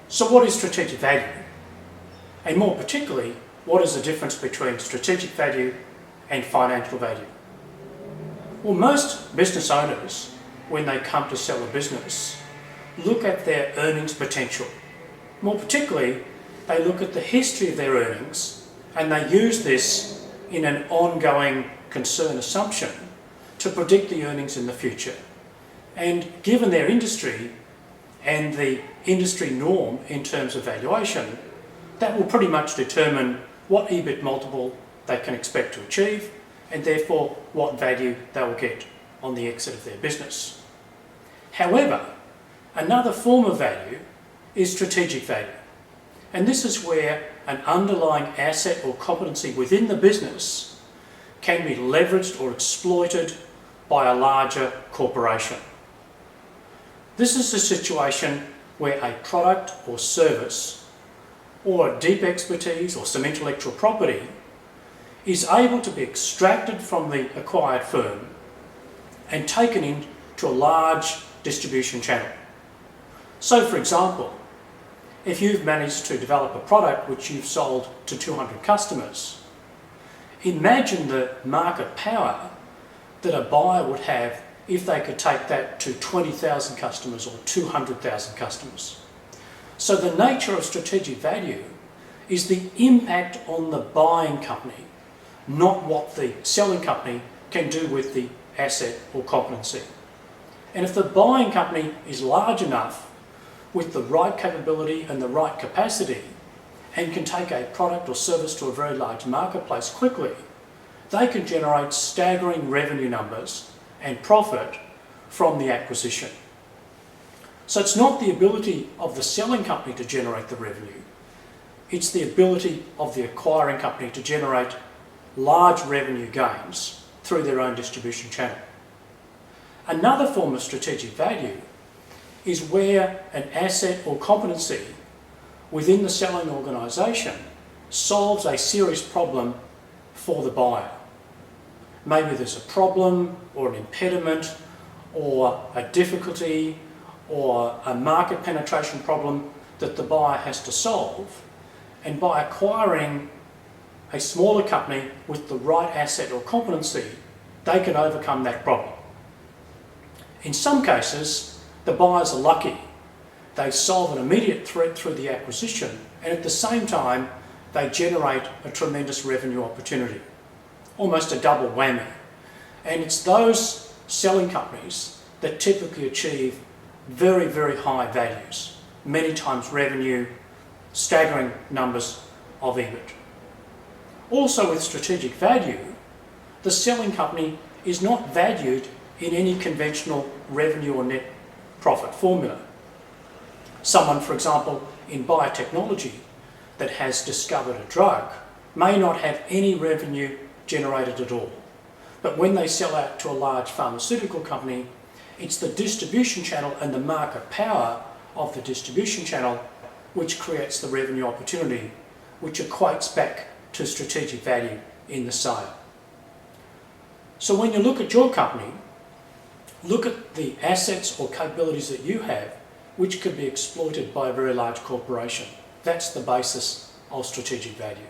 So what is strategic value? And more particularly, what is the difference between strategic value and financial value? Well, most business owners, when they come to sell a business, look at their earnings potential. More particularly, they look at the history of their earnings and they use this in an ongoing concern assumption to predict the earnings in the future. And given their industry and the industry norm in terms of valuation, that will pretty much determine what EBIT multiple they can expect to achieve and therefore what value they will get on the exit of their business. However, another form of value is strategic value. And this is where an underlying asset or competency within the business can be leveraged or exploited by a larger corporation. This is a situation where a product or service or a deep expertise or some intellectual property is able to be extracted from the acquired firm and taken into a large distribution channel. So for example, if you've managed to develop a product which you've sold to 200 customers, imagine the market power that a buyer would have if they could take that to 20,000 customers or 200,000 customers. So the nature of strategic value is the impact on the buying company, not what the selling company can do with the asset or competency. And if the buying company is large enough with the right capability and the right capacity and can take a product or service to a very large marketplace quickly, they can generate staggering revenue numbers and profit from the acquisition. So it's not the ability of the selling company to generate the revenue, it's the ability of the acquiring company to generate large revenue gains through their own distribution channel. Another form of strategic value is where an asset or competency within the selling organisation solves a serious problem for the buyer. Maybe there's a problem or an impediment or a difficulty or a market penetration problem that the buyer has to solve, and by acquiring a smaller company with the right asset or competency, they can overcome that problem. In some cases, the buyers are lucky. They solve an immediate threat through the acquisition, and at the same time, they generate a tremendous revenue opportunity, almost a double whammy. And it's those selling companies that typically achieve very, very high values, many times revenue, staggering numbers of EBIT. Also with strategic value, the selling company is not valued in any conventional revenue or net profit formula. Someone, for example, in biotechnology that has discovered a drug may not have any revenue generated at all. But when they sell out to a large pharmaceutical company, it's the distribution channel and the market power of the distribution channel which creates the revenue opportunity, which equates back to strategic value in the sale. So when you look at your company, look at the assets or capabilities that you have which could be exploited by a very large corporation. That's the basis of strategic value.